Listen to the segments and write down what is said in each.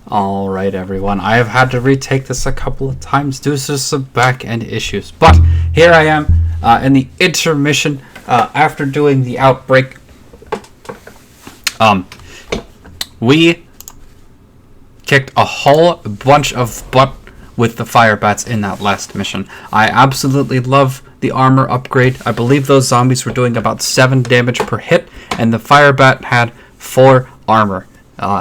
Alright everyone, I have had to retake this a couple of times due to some back-end issues, but here I am in the intermission after doing the outbreak. We kicked a whole bunch of butt with the fire bats in that last mission. I absolutely love the armor upgrade. I believe those zombies were doing about 7 damage per hit, and the fire bat had 4 armor.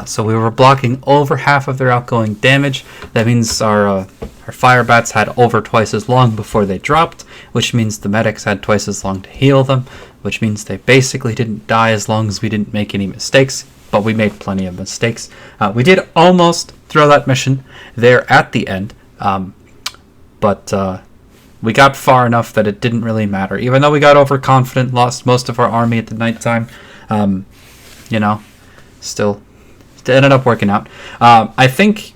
So we were blocking over half of their outgoing damage. That means our fire bats had over twice as long before they dropped, which means the medics had twice as long to heal them, which means they basically didn't die as long as we didn't make any mistakes, but we made plenty of mistakes. We did almost throw that mission there at the end, but we got far enough that it didn't really matter. Even though we got overconfident, lost most of our army at the nighttime, still it ended up working out. I think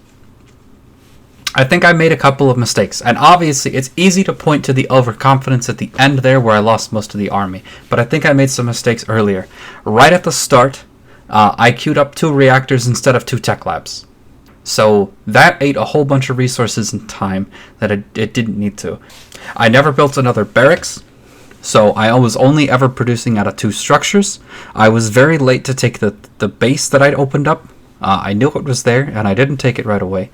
I made a couple of mistakes, and obviously it's easy to point to the overconfidence at the end there where I lost most of the army, but I think I made some mistakes earlier. Right at the start, I queued up 2 reactors instead of 2 tech labs. So that ate a whole bunch of resources and time that it didn't need to. I never built another barracks, so I was only ever producing out of 2 structures. I was very late to take the base that I'd opened up. I knew it was there, and I didn't take it right away.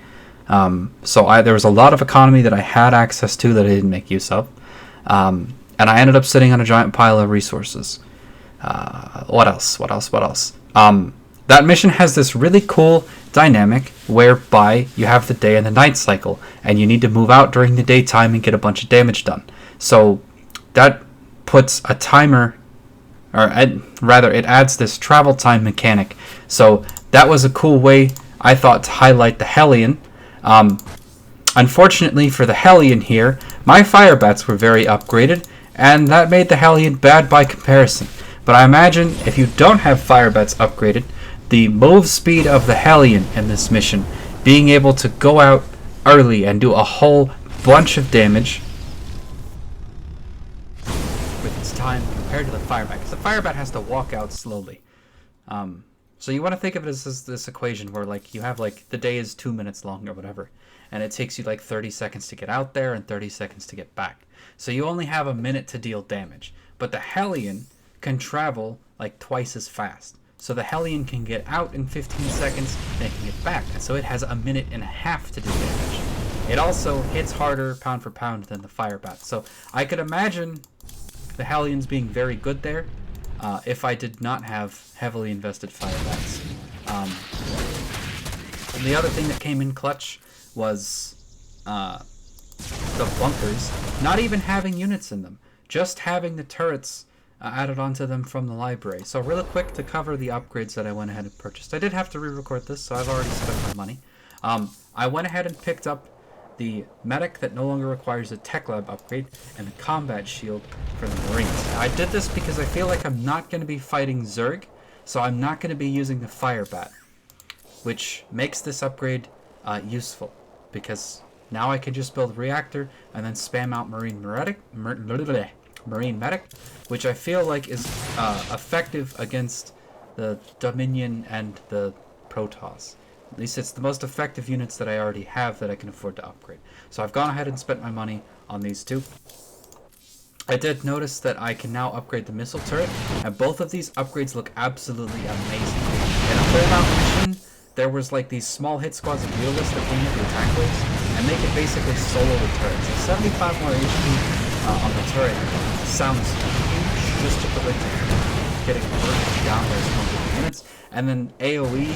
So there was a lot of economy that I had access to that I didn't make use of. And I ended up sitting on a giant pile of resources. What else? That mission has this really cool dynamic whereby you have the day and the night cycle, and you need to move out during the daytime and get a bunch of damage done. So that puts a timer, it adds this travel time mechanic. So that was a cool way, I thought, to highlight the Hellion. Unfortunately for the Hellion here, my fire bats were very upgraded, and that made the Hellion bad by comparison. But I imagine if you don't have fire bats upgraded, the move speed of the Hellion in this mission, being able to go out early and do a whole bunch of damage with its time compared to the fire bat, because the fire bat has to walk out slowly. So you want to think of it as this equation where you have the day is 2 minutes long or whatever, and it takes you 30 seconds to get out there and 30 seconds to get back. So you only have a minute to deal damage, but the Hellion can travel twice as fast. So the Hellion can get out in 15 seconds and it can get back, and so it has a minute and a half to do damage. It also hits harder pound for pound than the fire bat. So I could imagine the Hellions being very good there if I did not have heavily invested fire bats. And the other thing that came in clutch was the bunkers not even having units in them, just having the turrets added onto them from the library. So real quick to cover the upgrades that I went ahead and purchased. I did have to re-record this, so I've already spent my money. I went ahead and picked up the medic that no longer requires a tech lab upgrade and the combat shield for the Marines. I did this because I feel like I'm not going to be fighting Zerg, so I'm not going to be using the fire bat, which makes this upgrade useful, because now I can just build reactor and then spam out Marine medic, which I feel like is effective against the Dominion and the Protoss. At least it's the most effective units that I already have that I can afford to upgrade. So I've gone ahead and spent my money on these 2. I did notice that I can now upgrade the missile turret, and both of these upgrades look absolutely amazing. In a holdout mission, there was these small hit squads of realists that came into attack waves, and they could basically solo the turret. So 75 more HP on the turret sounds huge just to prevent getting burst down by small units. And then AoE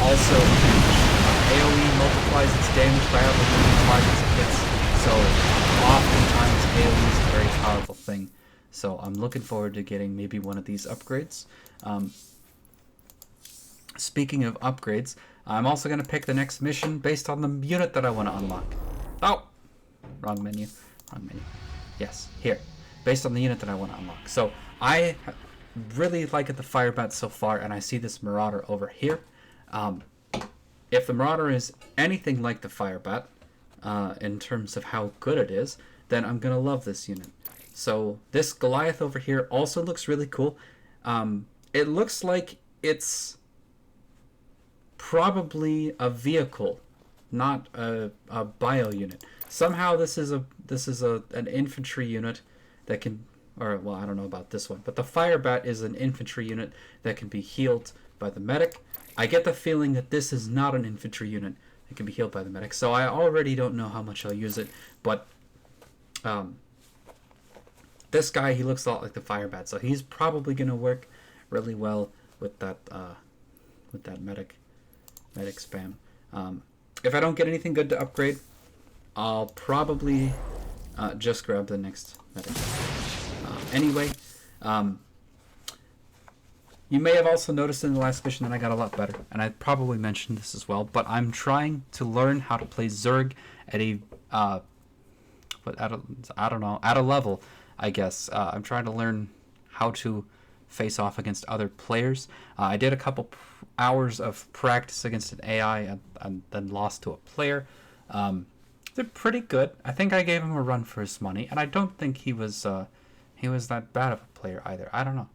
also huge. AoE multiplies its damage by about 25 as it hits, so oftentimes AoE is a very powerful thing. So I'm looking forward to getting maybe one of these upgrades. Speaking of upgrades, I'm also going to pick the next mission based on the unit that I want to unlock. Oh! Wrong menu. Yes, here. Based on the unit that I want to unlock. So I really like the fire bat so far, and I see this Marauder over here. If the Marauder is anything like the fire bat in terms of how good it is, then I'm gonna love this unit. So this Goliath over here also looks really cool. It looks like it's probably a vehicle, not a bio unit. Somehow this is an infantry unit that can, or well, I don't know about this one, but the fire bat is an infantry unit that can be healed by the medic. I get the feeling that this is not an infantry unit that can be healed by the medic, so I already don't know how much I'll use it, but this guy, he looks a lot like the fire bat, so he's probably going to work really well with that medic spam. If I don't get anything good to upgrade, I'll probably just grab the next medic. Anyway, you may have also noticed in the last mission that I got a lot better, and I probably mentioned this as well, but I'm trying to learn how to play Zerg at a level, I guess. I'm trying to learn how to face off against other players. I did a couple hours of practice against an AI and then lost to a player. They're pretty good. I think I gave him a run for his money, and I don't think he was that bad of a player either. I don't know.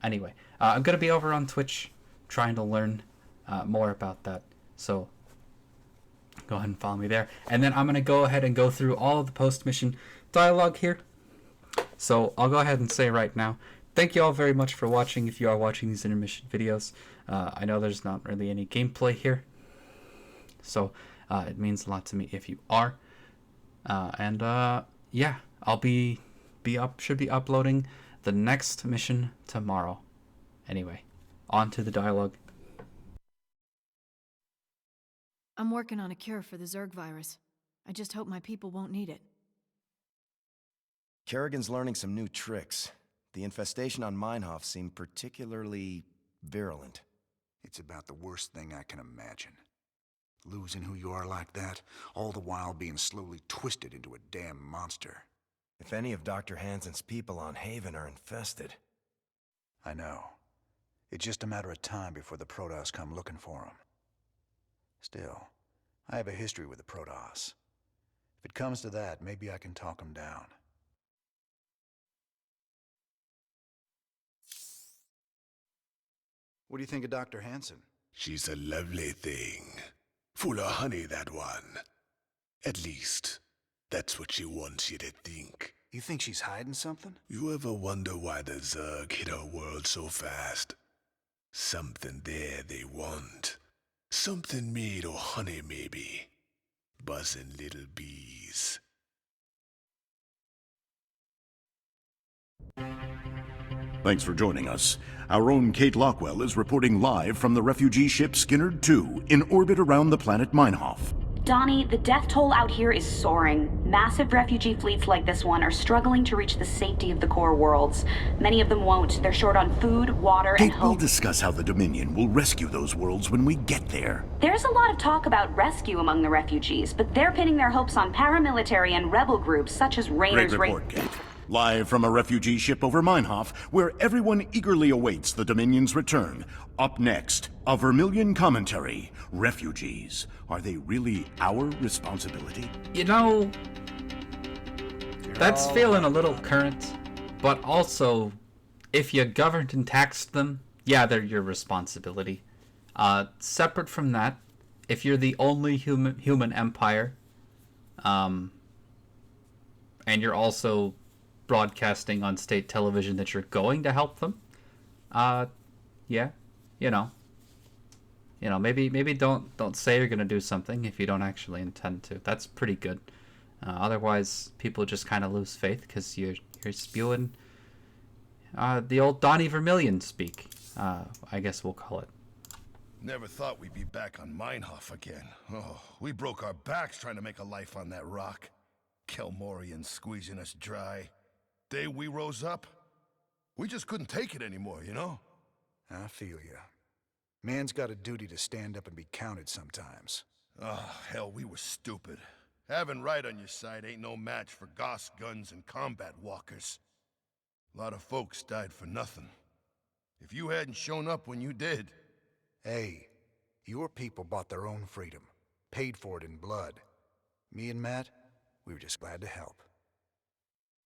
Anyway, I'm going to be over on Twitch trying to learn more about that. So go ahead and follow me there. And then I'm going to go ahead and go through all of the post-mission dialogue here. So I'll go ahead and say right now, thank you all very much for watching if you are watching these intermission videos. I know there's not really any gameplay here, so it means a lot to me if you are. Yeah, I'll should be uploading the next mission tomorrow. Anyway, on to the dialogue. I'm working on a cure for the Zerg virus. I just hope my people won't need it. Kerrigan's learning some new tricks. The infestation on Meinhof seemed particularly virulent. It's about the worst thing I can imagine. Losing who you are like that, all the while being slowly twisted into a damn monster. If any of Dr. Hansen's people on Haven are infested. I know. It's just a matter of time before the Protoss come looking for him. Still, I have a history with the Protoss. If it comes to that, maybe I can talk them down. What do you think of Dr. Hansen? She's a lovely thing. Full of honey, that one. At least, that's what she wants you to think. You think she's hiding something? You ever wonder why the Zerg hit our world so fast? Something there they want. Something made of honey, maybe. Buzzing little bees. Thanks for joining us. Our own Kate Lockwell is reporting live from the refugee ship Skinnerd 2 in orbit around the planet Meinhof. Donnie, the death toll out here is soaring. Massive refugee fleets like this one are struggling to reach the safety of the core worlds. Many of them won't. They're short on food, water, and Kate, hope. we'll discuss how the Dominion will rescue those worlds when we get there. There's a lot of talk about rescue among the refugees, but they're pinning their hopes on paramilitary and rebel groups such as Rainer's... Great report, Kate. Live from a refugee ship over Meinhof, where everyone eagerly awaits the Dominion's return. Up next, a Vermilion commentary. Refugees. Are they really our responsibility? You know, that's feeling a little current, but also, if you governed and taxed them, yeah, they're your responsibility. Separate from that, if you're the only human empire, and you're also broadcasting on state television that you're going to help them, yeah, maybe don't say you're going to do something if you don't actually intend to. That's pretty good. Otherwise, people just kind of lose faith because you're spewing the old Donnie Vermilion speak, I guess we'll call it. Never thought we'd be back on Meinhof again. Oh, we broke our backs trying to make a life on that rock. Kelmorian squeezing us dry. Day we rose up, we just couldn't take it anymore, you know? I feel ya. Man's got a duty to stand up and be counted sometimes. Oh, hell, we were stupid. Having right on your side ain't no match for Goss guns and combat walkers. A lot of folks died for nothing. If you hadn't shown up when you did... Hey, your people bought their own freedom. Paid for it in blood. Me and Matt, we were just glad to help.